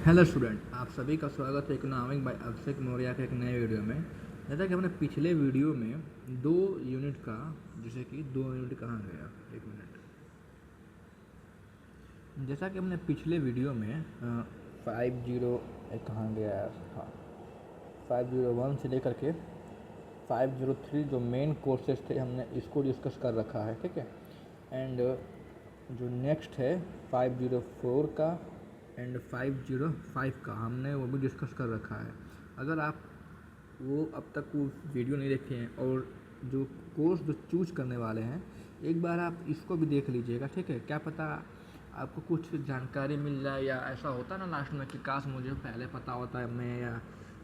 Hello student, आप सभी का स्वागत है इकोनॉमिक बाय अभिषेक मौर्य के एक नए वीडियो में। जैसा कि हमने पिछले वीडियो में दो यूनिट का, जैसे कि दो यूनिट कहाँ गया, एक मिनट। जैसा कि हमने पिछले वीडियो में 50 कहाँ गया यार, हाँ 501 से लेकर के 503 जो मेन कोर्सेज थे हमने इसको डिस्कस कर रखा है, ठीक है। एंड जो नेक्स्ट है 504 का एंड 505 का हमने वो भी डिस्कस कर रखा है। अगर आप वो अब तक वो वीडियो नहीं देखे हैं और जो कोर्स जो चूज करने वाले हैं, एक बार आप इसको भी देख लीजिएगा, ठीक है। क्या पता आपको कुछ जानकारी मिल जाए, या ऐसा होता ना लास्ट में कि काश मुझे पहले पता होता है, मैं या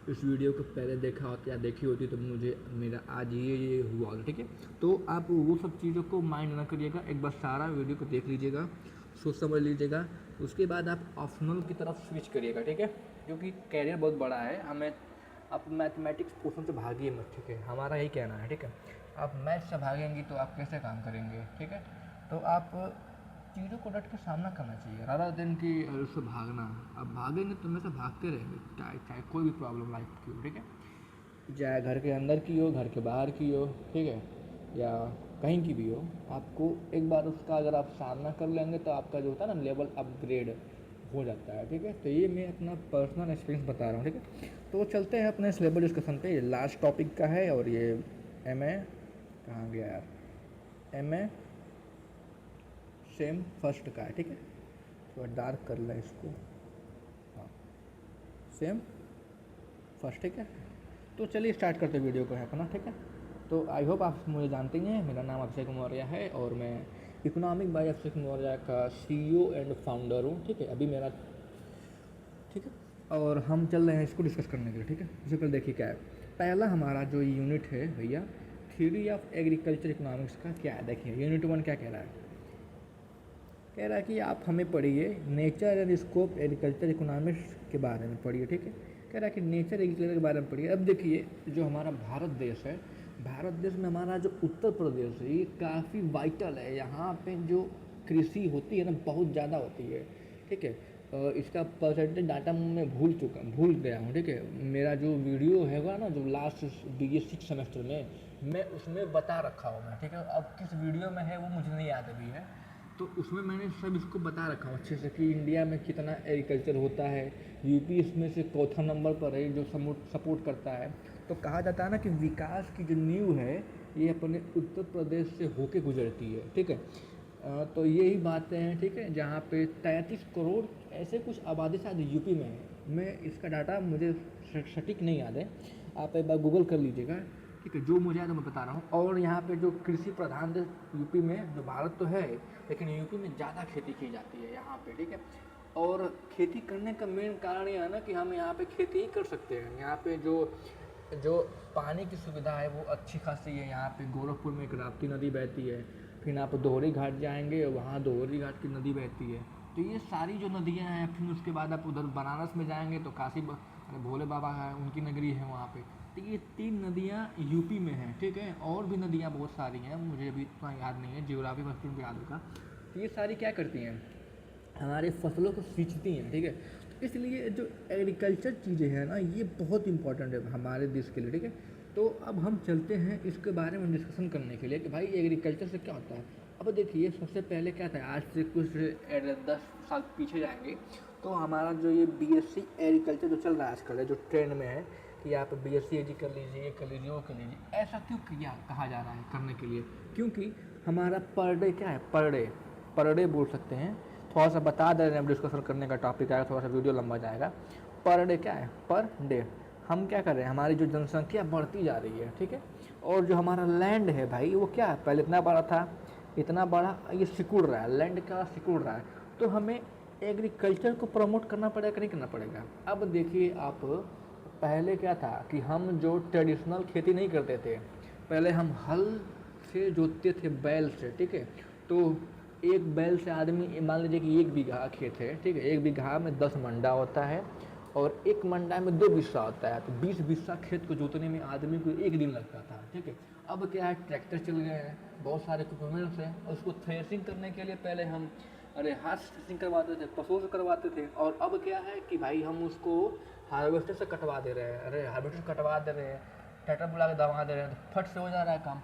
इस वीडियो को पहले देखा होता या देखी होती तो मुझे मेरा आज ये हुआ होता, ठीक है। तो आप वो सब चीज़ों को माइंड ना करिएगा, एक बार सारा वीडियो को देख लीजिएगा, सोच समझ लीजिएगा, उसके बाद आप ऑप्शनल की तरफ स्विच करिएगा, ठीक है। क्योंकि कैरियर बहुत बड़ा है, हमें आप मैथमेटिक्स पोर्शन से भागिए मत, ठीक है, हमारा यही कहना है, ठीक है। आप मैथ से भागेंगी तो आप कैसे काम करेंगे, ठीक है। तो आप चीज़ों को डट के सामना करना चाहिए, रादर देन कि उससे भागना। आप भागेंगे तो में से भागते रहेंगे, चाहे चाहे कोई भी प्रॉब्लम लाइफ की हो, ठीक है, चाहे घर के अंदर की हो, घर के बाहर की हो, ठीक है, या कहीं की भी हो। आपको एक बार उसका अगर आप सामना कर लेंगे तो आपका जो होता है ना लेवल अपग्रेड हो जाता है, ठीक है। तो ये मैं अपना पर्सनल एक्सपीरियंस बता रहा हूँ, ठीक है। तो चलते हैं अपने सिलेबस डिस्कशन पे। ये लास्ट टॉपिक का है और ये MA कहाँ गया यार, MA सेम फर्स्ट का है, ठीक है। थोड़ा डार्क कर लें इसको, हाँ सेम फर्स्ट, ठीक है। तो चलिए स्टार्ट करते वीडियो को है अपना, ठीक है। तो आई होप आप मुझे जानते हैं, मेरा नाम अभिषेक मौर्य है और मैं इकोनॉमिक बाय अभिषेक मौर्य का CEO एंड फाउंडर हूँ, ठीक है। अभी मेरा, ठीक है, और हम चल रहे हैं इसको डिस्कस करने के लिए, ठीक है। सबसे पहले देखिए क्या है, पहला हमारा जो यूनिट है भैया, थ्योरी ऑफ एग्रीकल्चर इकोनॉमिक्स का क्या है। देखिए यूनिट 1 क्या कह रहा है, कह रहा है कि आप हमें पढ़िए nature and scope agriculture economics के बारे में पढ़िए, ठीक है। कह रहा है कि नेचर एग्रीकल्चर के बारे में पढ़िए। अब देखिए जो हमारा भारत देश है, भारत देश में हमारा जो उत्तर प्रदेश है ये काफ़ी वाइटल है। यहाँ पे जो कृषि होती है ना बहुत ज़्यादा होती है, ठीक है। इसका परसेंटेज डाटा मैं भूल गया हूँ, ठीक है। मेरा जो वीडियो हैगा ना जो लास्ट BA6 सेमेस्टर में, मैं उसमें बता रखा हूँ मैं, ठीक है। अब किस वीडियो में है वो मुझे नहीं याद अभी है, तो उसमें मैंने सब इसको बता रखा हूँ अच्छे से कि इंडिया में कितना एग्रीकल्चर होता है। यूपी इसमें से चौथा नंबर पर है जो सपोर्ट करता है। तो कहा जाता है ना कि विकास की जो नींव है ये अपने उत्तर प्रदेश से होके गुजरती है, ठीक है। तो यही बातें हैं, ठीक है, जहाँ पे 33 करोड़ ऐसे कुछ आबादी शायद यूपी में है। मैं इसका डाटा मुझे सटीक नहीं याद है, आप एक बार गूगल कर लीजिएगा, ठीक है। जो मुझे याद है मैं बता रहा हूँ। और यहाँ पे जो कृषि प्रधान देश यूपी में, जो भारत तो है लेकिन यूपी में ज़्यादा खेती की जाती है यहाँ पे, ठीक है। और खेती करने का मेन कारण यह है ना कि हम यहाँ पे खेती ही कर सकते हैं। यहाँ पे जो जो पानी की सुविधा है वो अच्छी खासी है। यहाँ पे गोरखपुर में एक राप्ती नदी बहती है, फिर आप दोहरी घाट जाएंगे वहाँ दोहरी घाट की नदी बहती है। तो ये सारी जो नदियाँ हैं, फिर उसके बाद आप उधर बनारस में जाएंगे तो अरे भोले बाबा है, उनकी नगरी है वहाँ पे। तो ये 3 नदियाँ यूपी में हैं, ठीक है। और भी नदियाँ बहुत सारी हैं, मुझे अभी इतना याद नहीं है, जियोग्राफी में स्टूडेंट को याद होगा। तो ये सारी क्या करती हैं, हमारे फसलों को सींचती हैं, ठीक है। तो इसलिए जो एग्रीकल्चर चीज़ें हैं ना ये बहुत इंपॉर्टेंट है हमारे देश के लिए, ठीक है। तो अब हम चलते हैं इसके बारे में डिस्कशन करने के लिए कि भाई एग्रीकल्चर से क्या होता है। अब देखिए सबसे पहले क्या था, आज से कुछ 10 साल पीछे जाएंगे तो हमारा जो ये BSc एग्रीकल्चर जो चल रहा है आजकल है, जो ट्रेंड में है कि आप BSc एजी कर लीजिए, ये कर लीजिए, वो कर लीजिए, ऐसा क्यों किया कहा जा रहा है करने के लिए, क्योंकि हमारा पर डे क्या है, पर डे बोल सकते हैं। थोड़ा सा बता दे रहे हैं, डिस्कशन करने का टॉपिक आएगा, थोड़ा सा वीडियो लंबा जाएगा। पर डे क्या है, पर डे हम क्या कर रहे हैं, हमारी जो जनसंख्या बढ़ती जा रही है, ठीक है। और जो हमारा लैंड है भाई वो क्या है, पहले इतना बड़ा था, इतना बड़ा ये सिकुड़ रहा है, लैंड का सिकुड़ रहा है। तो हमें एग्रीकल्चर को प्रमोट करना पड़ेगा कि नहीं करना पड़ेगा। अब देखिए आप, पहले क्या था कि हम जो ट्रेडिशनल खेती नहीं करते थे, पहले हम हल से जोतते थे बैल से, ठीक है। तो एक बैल से आदमी, मान लीजिए कि 1 बीघा खेत है, ठीक है, 1 बीघा में 10 मंडा होता है और 1 मंडा में 2 बिस्सा होता है। तो 20 बिस्सा खेत को जोतने में आदमी को 1 दिन लगता था, ठीक है। अब क्या है, ट्रैक्टर चल गए हैं, बहुत सारे इक्विपमेंट्स हैं। और उसको थ्रेसिंग करने के लिए पहले हम अरे हाथ से थ्रेसिंग करवाते थे, पशुओं से करवाते थे, और अब क्या है कि भाई हम उसको हार्वेस्टर से कटवा दे रहे हैं। अरे हार्वेस्टर से कटवा दे रहे हैं, ट्रैक्टर बुला के दबा दे रहे हैं, तो फट से हो जा रहा है काम।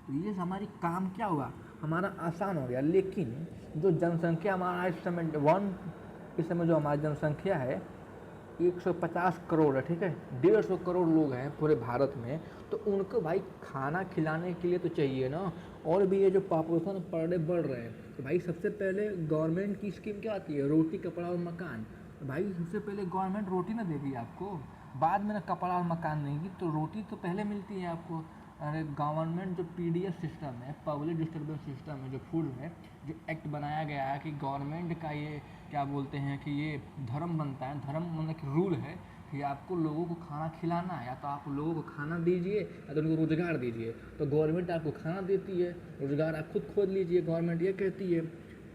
तो ये हमारी काम क्या हुआ, हमारा आसान हो गया। लेकिन जो जनसंख्या हमारा इस समय जो हमारी जनसंख्या है 150 करोड़ है, ठीक है, 150 करोड़ लोग हैं पूरे भारत में। तो उनको भाई खाना खिलाने के लिए तो चाहिए ना। और भी ये जो पॉपुलेशन पर डे बढ़ रहे हैं, तो भाई सबसे पहले गवर्नमेंट की स्कीम क्या आती है, रोटी कपड़ा और मकान। तो भाई सबसे पहले गवर्नमेंट रोटी ना देगी आपको, बाद में ना कपड़ा और मकान देगी। तो रोटी तो पहले मिलती है आपको। अरे गवर्नमेंट जो पीडीएस सिस्टम है, पब्लिक डिस्टर्बेंस सिस्टम है, जो फूड में जो एक्ट बनाया गया है कि गवर्नमेंट का ये क्या बोलते हैं कि ये धर्म बनता है, धर्म मतलब कि रूल है कि आपको लोगों को खाना खिलाना है, या तो आप लोगों को खाना दीजिए या तो उनको रोज़गार दीजिए। तो गवर्नमेंट आपको खाना देती है, रोज़गार आप खुद खोद लीजिए, गवर्नमेंट ये कहती है।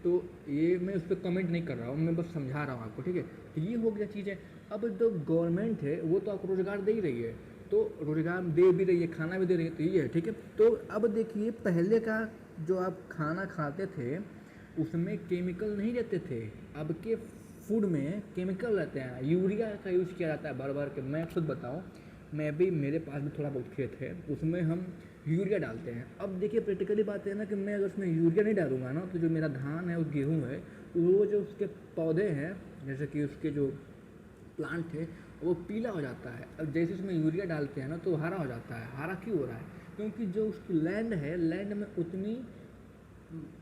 तो ये मैं उस पर कमेंट नहीं कर रहा हूँ, मैं बस समझा रहा हूँ आपको, ठीक है। तो ये हो गया चीज़ें। अब जो गवर्नमेंट है वो तो आपको रोज़गार दे ही रही है, तो रोज़गार दे भी रही है, खाना भी दे रही है, तो ये है, ठीक है। तो अब देखिए पहले का जो आप खाना खाते थे उसमें केमिकल नहीं रहते थे, अब के फूड में केमिकल रहते हैं, यूरिया का यूज़ किया जाता है भर भर के। मैं खुद बताऊँ, मैं भी, मेरे पास भी थोड़ा बहुत खेत है, उसमें हम यूरिया डालते हैं। अब देखिए प्रैक्टिकली बात है ना कि मैं अगर उसमें यूरिया नहीं डालूंगा ना, तो जो मेरा धान है और गेहूँ है, वो जो उसके पौधे हैं, जैसे कि उसके जो प्लांट है वो पीला हो जाता है। अब जैसे उसमें यूरिया डालते हैं ना तो हरा हो जाता है। हरा क्यों हो रहा है, क्योंकि जो उसकी लैंड है, लैंड में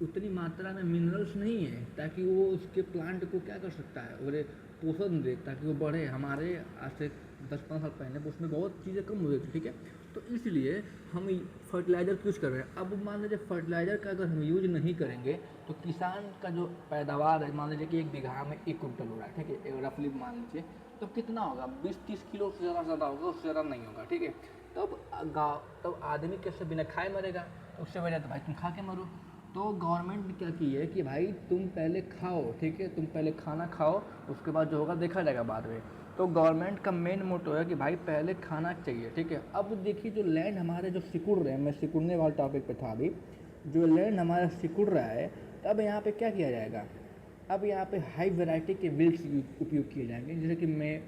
उतनी मात्रा में मिनरल्स नहीं है ताकि वो उसके प्लांट को क्या कर सकता है, और पोषण दे ताकि वो बढ़े। हमारे आज से 10-15 साल पहले उसमें बहुत चीज़ें कम हो गई थी, ठीक है। तो इसलिए हम फर्टिलाइज़र यूज़ कर रहे हैं। अब मान लीजिए फर्टिलाइज़र का अगर हम यूज नहीं करेंगे तो किसान का जो पैदावार है, मान लीजिए कि 1 बीघा में 1 कुंटल हो रहा है, ठीक है, एक रफली मान लीजिए, तो कितना होगा, 20-30 किलो से ज़्यादा होगा, उससे ज़्यादा नहीं होगा, ठीक है। तब आदमी कैसे बिना खाए मरेगा, तो उससे वजह तो भाई तुम खा के मरो। तो गवर्नमेंट ने क्या की है कि भाई तुम पहले खाओ, ठीक है, तुम पहले खाना खाओ, उसके बाद जो होगा देखा जाएगा बाद में। तो गवर्नमेंट का मेन मोटो है कि भाई पहले खाना चाहिए, ठीक है। अब देखिए जो लैंड हमारे जो सिकुड़ रहे हैं, मैं सिकुड़ने वाले टॉपिक पे था अभी, जो लैंड हमारा सिकुड़ रहा है, तब यहाँ पे क्या किया जाएगा, अब यहाँ पे हाई वैरायटी के विल्स उपयोग किए जाएंगे। जैसे कि मैं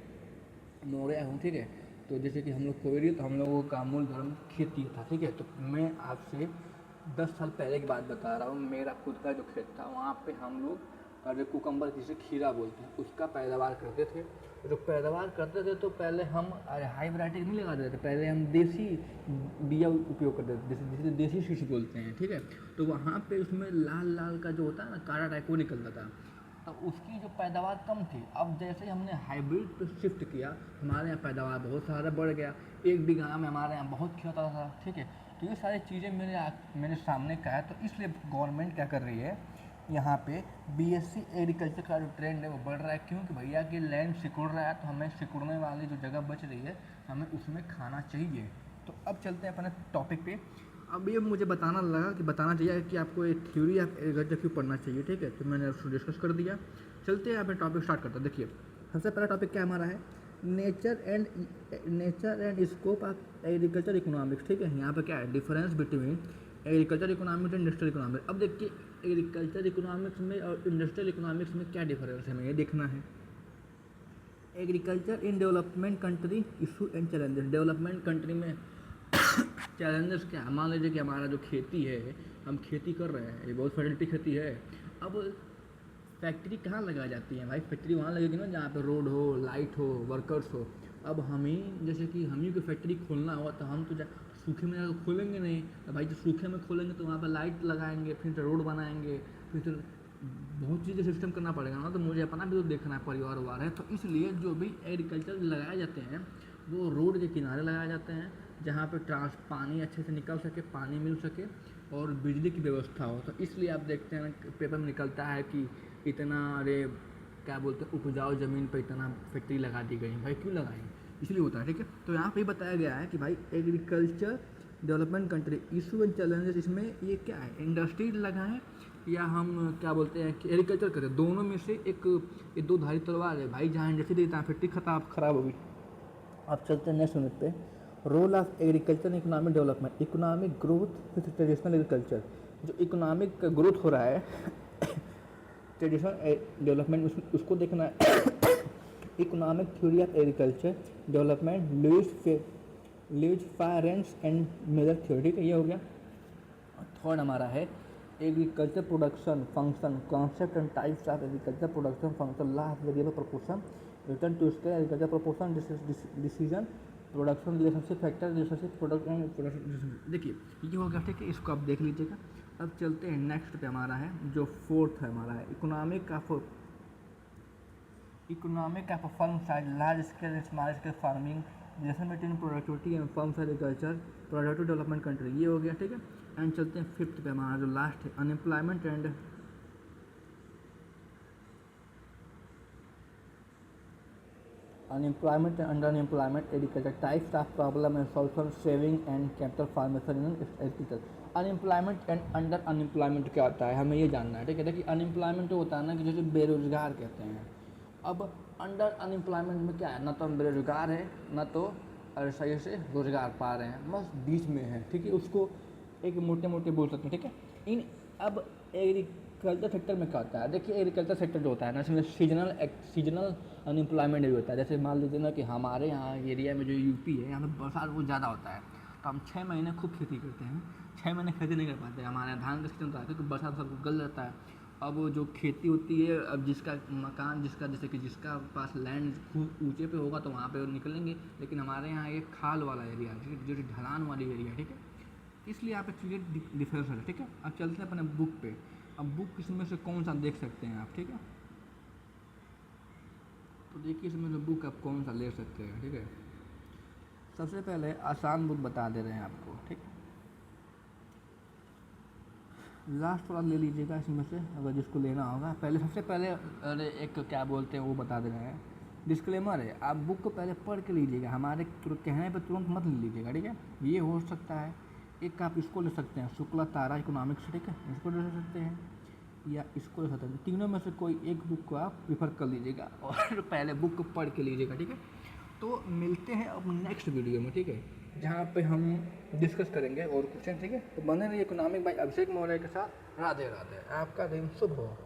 मौर्य हूँ, ठीक है, तो जैसे कि हम लोग कोयरी, तो हम लोगों का मूल धर्म खेती था, ठीक है। तो मैं आपसे 10 साल पहले की बात बता रहा हूँ। मेरा खुद का जो खेत था वहाँ पे हम लोग अरे कुकम्बर जिसे खीरा बोलते हैं उसका पैदावार करते थे। जो पैदावार करते थे तो पहले हम अरे हाई वैरायटी नहीं लगा देते थे, पहले हम देसी बिया उपयोग करते थे, जिसे देसी सीड्स बोलते हैं, ठीक है। तो वहाँ पे उसमें लाल लाल का जो होता है ना, काला टाइप वो निकलता था, तो उसकी जो पैदावार कम थी। अब जैसे ही हमने हाइब्रिड पे शिफ्ट किया, हमारे यहाँ पैदावार बहुत सारा बढ़ गया, 1 बीघा में हमारे यहाँ बहुत खेत होता था, ठीक है। तो ये सारी चीज़ें मेरे सामने का है। तो इसलिए गवर्नमेंट क्या कर रही है, यहाँ पे बीएससी एग्रीकल्चर का जो ट्रेंड है वो बढ़ रहा है, क्योंकि भैया कि लैंड सिकुड़ रहा है, तो हमें सिकुड़ने वाली जो जगह बच रही है हमें उसमें खाना चाहिए। तो अब चलते हैं अपने टॉपिक पे। अब ये मुझे बताना चाहिए कि आपको एक थ्योरी ऑफ एग्रीकल्चर क्यों पढ़ना चाहिए, ठीक है। तो मैंने उसको डिस्कस कर दिया। चलते हैं अपने टॉपिक स्टार्ट करते हैं। देखिए सबसे पहला टॉपिक क्या हमारा है, nature and scope of agriculture economics, ठीक है। यहाँ पे क्या है, difference between agriculture economics and industrial economics. अब देखिए एग्रीकल्चर इकोनॉमिक्स में और इंडस्ट्रियल इकोनॉमिक्स में क्या डिफरेंस है, हमें ये देखना है। Agriculture in development country issue and challenges. Development country में चैलेंजेस क्या है, मान लीजिए कि हमारा जो खेती है, हम खेती कर रहे हैं, ये बहुत फर्टिलिटी खेती है। अब फैक्ट्री कहाँ लगाई जाती है भाई, फैक्ट्री वहाँ लगेगी ना जहाँ पे रोड हो, लाइट हो, वर्कर्स हो। अब हम ही जैसे कि हम ही को फैक्ट्री खोलना हुआ तो हम तो सूखे में जाकर खोलेंगे नहीं, तो भाई जो सूखे में खोलेंगे तो वहाँ पर लाइट लगाएंगे, फिर रोड बनाएंगे, फिर बहुत चीज़ें सिस्टम करना पड़ेगा ना। तो मुझे अपना भी तो देखना है, परिवार वार है। तो इसलिए जो भी एग्रीकल्चर लगाए जाते हैं वो रोड के किनारे लगाए जाते हैं, जहाँ पे पानी अच्छे से निकल सके, पानी मिल सके और बिजली की व्यवस्था हो। तो इसलिए आप देखते हैं पेपर में निकलता है कि इतना अरे क्या बोलते हैं उपजाऊ ज़मीन पर इतना फैक्ट्री लगा दी गई। भाई क्यों लगाई, इसलिए होता है, ठीक है। तो यहाँ पे बताया गया है कि भाई agriculture development country issue and challenges, इसमें ये क्या है, इंडस्ट्री लगाएं या हम क्या बोलते हैं कि एग्रीकल्चर करें, दोनों में से एक दो धारी तलवार है भाई। जहाँ इंडस्ट्री देता है फैक्ट्री खराब होगी। अब चलते हैं नेक्स्ट यूनिट पे, role of agriculture economic development, economic growth with traditional agriculture. जो इकोनॉमिक ग्रोथ हो रहा है ट्रेडिशनल डेवलपमेंट उसको देखना है। Economic theory of agriculture development Lewis फारेंस एंड मेजर थ्योरी, ठीक है, ये हो गया। थर्ड हमारा है agriculture production function concept and types of agriculture production function law of variable proportion return to scale agriculture proportion decision production relationship factor relationship product and production. देखिए ये हो गया, ठीक है, इसको आप देख लीजिएगा। अब चलते हैं नेक्स्ट पे हमारा है जो फोर्थ है हमारा है economic of firm size large scale small scale farming relation between productivity and firm size agriculture productive development country, ये हो गया, ठीक है। एंड चलते हैं फिफ्थ पे हमारा जो लास्ट है unemployment and under unemployment agriculture types of problem and solution saving and capital formation in agriculture. Unemployment and under unemployment क्या होता है हमें ये जानना है, ठीक है। देखिए अनएम्प्लॉयमेंट होता है ना कि जैसे बेरोजगार कहते हैं। अब अंडर अनएम्प्लॉयमेंट में क्या है, ना तो हम बेरोजगार हैं ना तो सही से रोजगार पा रहे हैं, बस बीच में है, ठीक है। उसको एक मोटे मोटे बोल सकते हैं, ठीक है। इन अब एग्रीकल्चर सेक्टर में क्या होता है, देखिए एग्रीकल्चर सेक्टर जो होता है ना इसमें सीजनल अनएम्प्लॉयमेंट भी होता है। जैसे मान लीजिए ना कि हमारे यहाँ एरिया में जो यूपी है यहाँ पे बरसात बहुत ज़्यादा होता है, तो हम 6 महीने खूब खेती करते हैं, 6 महीने खेती नहीं कर पाते। हमारे यहाँ धान का सीजन होता है क्योंकि बरसात सबको गल जाता है। अब जो खेती होती है, अब जिसका मकान जिसका जैसे कि जिसका पास लैंड खूब ऊंचे पे होगा तो वहाँ पे निकलेंगे, लेकिन हमारे यहाँ एक खाल वाला एरिया है, जो ढलान वाली एरिया, ठीक है, इसलिए यहाँ पे क्लियर डिफरेंस है, ठीक है। अब चलते हैं अपने बुक पे। अब बुक इसमें से कौन सा देख सकते हैं आप, ठीक है। तो देखिए इसमें से बुक आप कौन सा ले सकते हैं, ठीक है। सबसे पहले आसान बुक बता दे रहे हैं आपको, ठीक है। लास्ट वाला ले लीजिएगा इसमें से अगर जिसको लेना होगा। पहले सबसे पहले अरे एक क्या बोलते हैं वो बता दे रहे हैं, डिस्क्लेमर है, आप बुक को पहले पढ़ के लीजिएगा, हमारे कहने पे तुरंत मत ले लीजिएगा, ठीक है। ये हो सकता है एक आप इसको ले सकते हैं शुक्ला तारा इकोनॉमिक्स, ठीक है, इसको ले सकते हैं या इसको ले सकते हैं। तीनों में से कोई एक बुक को आप प्रीफर कर लीजिएगा और पहले बुक को पढ़ के लीजिएगा, ठीक है। तो मिलते हैं अब नेक्स्ट वीडियो में, ठीक है, जहाँ पे हम डिस्कस करेंगे और क्वेश्चन, ठीक है। तो बने रहिए इकोनॉमिक बाय अभिषेक मौर्य के साथ। राधे राधे, आपका दिन शुभ हो।